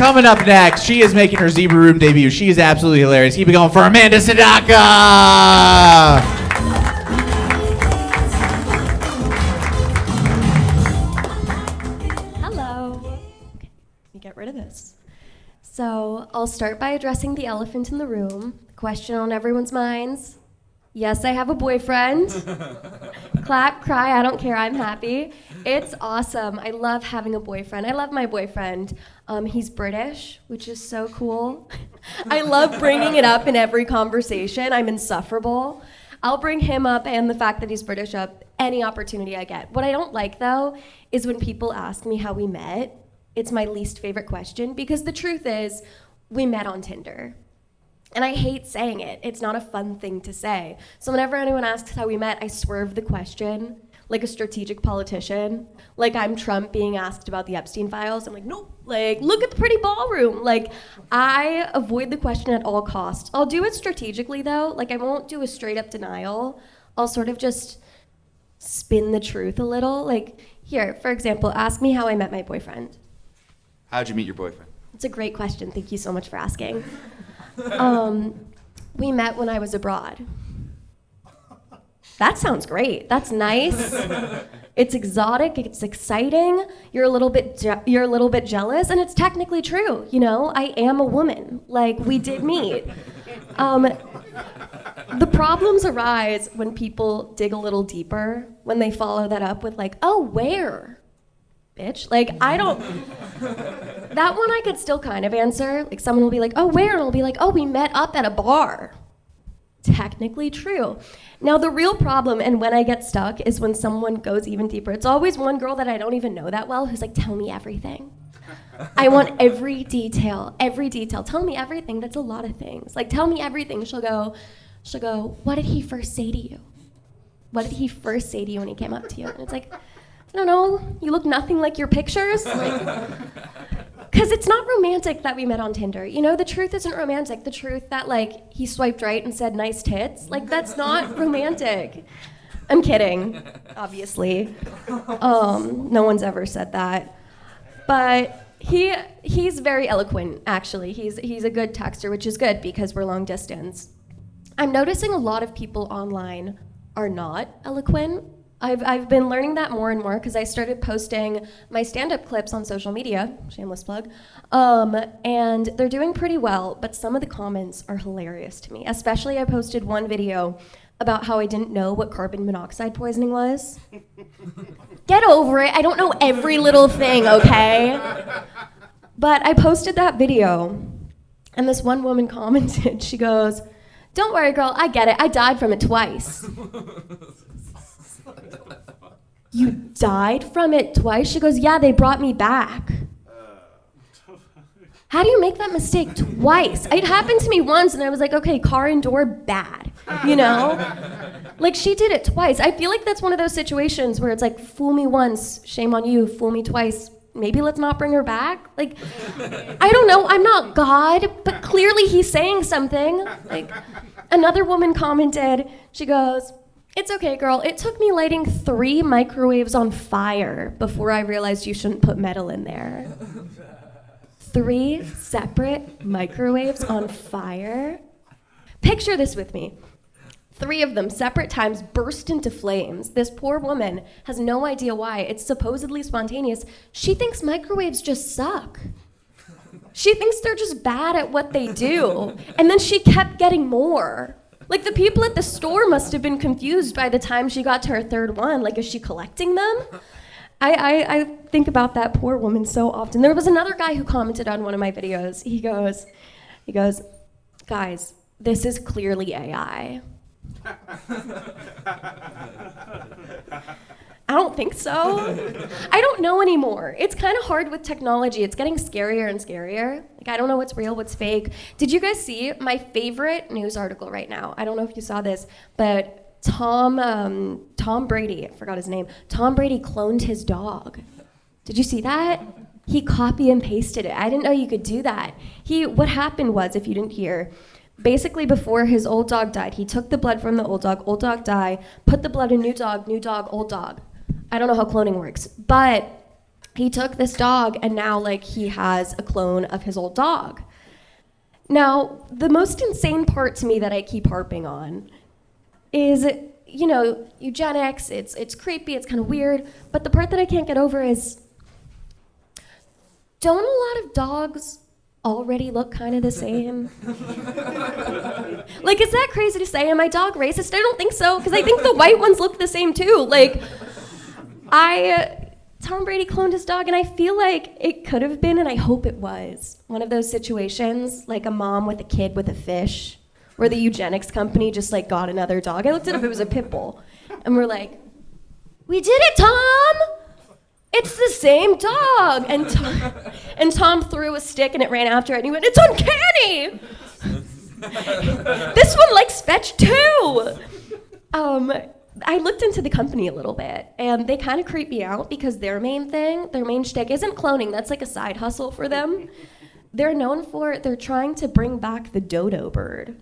Coming up next, she is making her Zebra Room debut. She is absolutely hilarious. Keep it going for Amanda Sedaka. Hello. Okay, let me get rid of this. So I'll start by addressing the elephant in the room. The question on everyone's minds. Yes, I have a boyfriend. Clap, cry, I don't care, I'm happy. It's awesome. I love having a boyfriend. I love my boyfriend. He's British, which is so cool. I love bringing it up in every conversation. I'm insufferable. I'll bring him up and the fact that he's British up any opportunity I get. What I don't like, though, is when people ask me how we met. It's my least favorite question because the truth is, we met on Tinder. And I hate saying it. It's not a fun thing to say. So whenever anyone asks how we met, I swerve the question like a strategic politician. Like I'm Trump being asked about the Epstein files. I'm like, nope, like, look at the pretty ballroom. Like, I avoid the question at all costs. I'll do it strategically, though. Like, I won't do a straight up denial. I'll sort of just spin the truth a little. Like, here, for example, ask me how I met my boyfriend. How'd you meet your boyfriend? It's a great question. Thank you so much for asking. We met when I was abroad. That sounds great. That's nice. It's exotic. It's exciting. You're a little bit jealous, and it's technically true. You know, I am a woman. Like, we did meet. The problems arise when people dig a little deeper, when they follow that up with like, oh, where? Bitch. Like, I don't... That one I could still kind of answer. Like, someone will be like, oh, where? And I'll be like, oh, we met up at a bar. Technically true. Now, the real problem, and when I get stuck, is when someone goes even deeper. It's always one girl that I don't even know that well who's like, tell me everything. I want every detail. Tell me everything. That's a lot of things. Like, tell me everything. She'll go, what did he first say to you? What did he first say to you when he came up to you? And it's like, I don't know, you look nothing like your pictures. Because it's not romantic that we met on Tinder. You know, the truth isn't romantic. The truth that, like, he swiped right and said nice tits, like, that's not romantic. I'm kidding, obviously. No one's ever said that. But he's very eloquent, actually. He's a good texter, which is good because we're long distance. I'm noticing a lot of people online are not eloquent. I've been learning that more and more because I started posting my stand-up clips on social media, shameless plug, and they're doing pretty well, but some of the comments are hilarious to me. Especially I posted one video about how I didn't know what carbon monoxide poisoning was. Get over it, I don't know every little thing, okay? But I posted that video, and this one woman commented, she goes, don't worry girl, I get it, I died from it twice. You died from it twice? She goes, yeah, they brought me back. How do you make that mistake twice? It happened to me once, and I was like, okay, car and door, bad, you know? Like, she did it twice. I feel like that's one of those situations where it's like, fool me once, shame on you, fool me twice, maybe let's not bring her back? Like, I don't know, I'm not God, but clearly he's saying something. Like, another woman commented, she goes, it's okay, girl. It took me lighting 3 microwaves on fire before I realized you shouldn't put metal in there. 3 separate microwaves on fire? Picture this with me. 3 of them, separate times, burst into flames. This poor woman has no idea why. It's supposedly spontaneous. She thinks microwaves just suck. She thinks they're just bad at what they do. And then she kept getting more. Like, the people at the store must have been confused by the time she got to her 3rd one. Like, is she collecting them? I think about that poor woman so often. There was another guy who commented on one of my videos. He goes, guys, this is clearly AI. I don't think so. I don't know anymore. It's kind of hard with technology. It's getting scarier and scarier. Like, I don't know what's real, what's fake. Did you guys see my favorite news article right now? I don't know if you saw this, but Tom Brady, I forgot his name. Tom Brady cloned his dog. Did you see that? He copy and pasted it. I didn't know you could do that. What happened was, if you didn't hear, basically before his old dog died, he took the blood from the old dog died, put the blood in new dog, old dog. I don't know how cloning works, but he took this dog and now like he has a clone of his old dog. Now, the most insane part to me that I keep harping on is, you know, eugenics, it's creepy, it's kind of weird, but the part that I can't get over is, don't a lot of dogs already look kind of the same? Like, is that crazy to say? Am I dog racist? I don't think so, because I think the white ones look the same too. Like, Tom Brady cloned his dog, and I feel like it could have been, and I hope it was, one of those situations, like a mom with a kid with a fish, where the eugenics company just like got another dog. I looked it up, it was a pit bull. And we're like, we did it, Tom! It's the same dog! And Tom threw a stick and it ran after it, and he went, it's uncanny! This one likes fetch too! I looked into the company a little bit, and they kind of creep me out because their main shtick isn't cloning. That's like a side hustle for them. They're trying to bring back the dodo bird.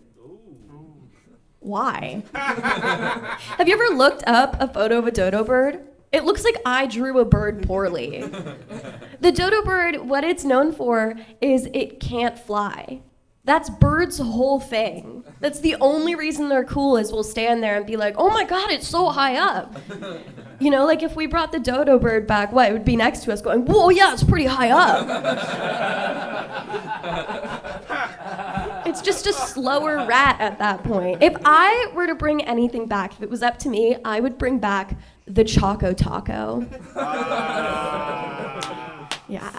Why? Have you ever looked up a photo of a dodo bird? It looks like I drew a bird poorly. The dodo bird, what it's known for is it can't fly. That's birds' whole thing. That's the only reason they're cool is we'll stand there and be like, oh my God, it's so high up. You know, like if we brought the dodo bird back, what, it would be next to us going, whoa, yeah, it's pretty high up. It's just a slower rat at that point. If I were to bring anything back, if it was up to me, I would bring back the Choco Taco.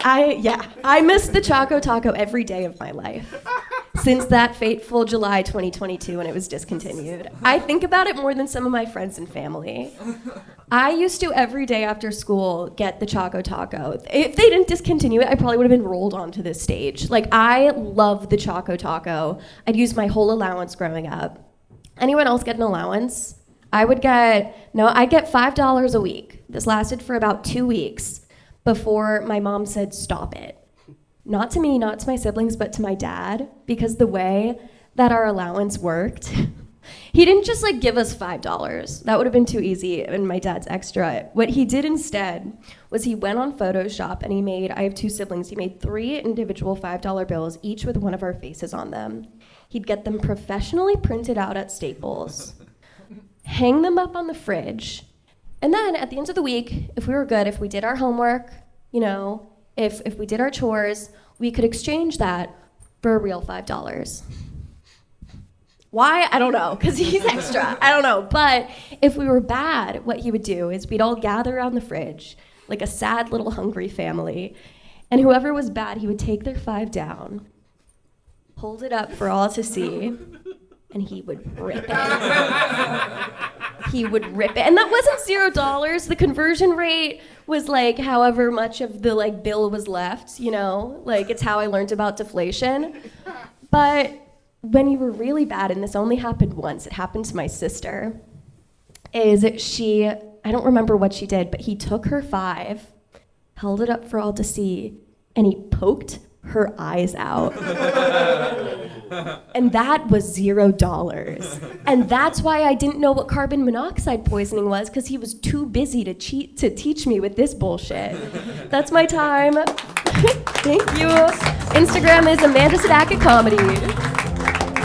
I miss the Choco Taco every day of my life since that fateful July 2022 when it was discontinued. I think about it more than some of my friends and family. I used to every day after school get the Choco Taco. If they didn't discontinue it, I probably would have been rolled onto this stage. Like, I love the Choco Taco. I'd use my whole allowance growing up. Anyone else get an allowance? I'd get $5 a week. This lasted for about 2 weeks before my mom said, stop it. Not to me, not to my siblings, but to my dad, because the way that our allowance worked, he didn't just like give us $5. That would have been too easy, and my dad's extra. What he did instead was he went on Photoshop and I have 2 siblings, he made 3 individual $5 bills, each with one of our faces on them. He'd get them professionally printed out at Staples, hang them up on the fridge, and then at the end of the week, if we were good, if we did our homework, you know, if we did our chores, we could exchange that for a real $5. Why? I don't know, because he's extra. I don't know. But if we were bad, what he would do is we'd all gather around the fridge, like a sad little hungry family, and whoever was bad, he would take their $5 down, hold it up for all to see, and he would rip it. He would rip it. And that wasn't $0. The conversion rate was like however much of the like bill was left, you know? Like, it's how I learned about deflation. But when you were really bad, and this only happened once, it happened to my sister, I don't remember what she did, but he took her $5, held it up for all to see, and he poked her eyes out. And that was $0. And that's why I didn't know what carbon monoxide poisoning was, because he was too busy to teach me with this bullshit. That's my time. Thank you. Instagram is Amanda Sedaka Comedy.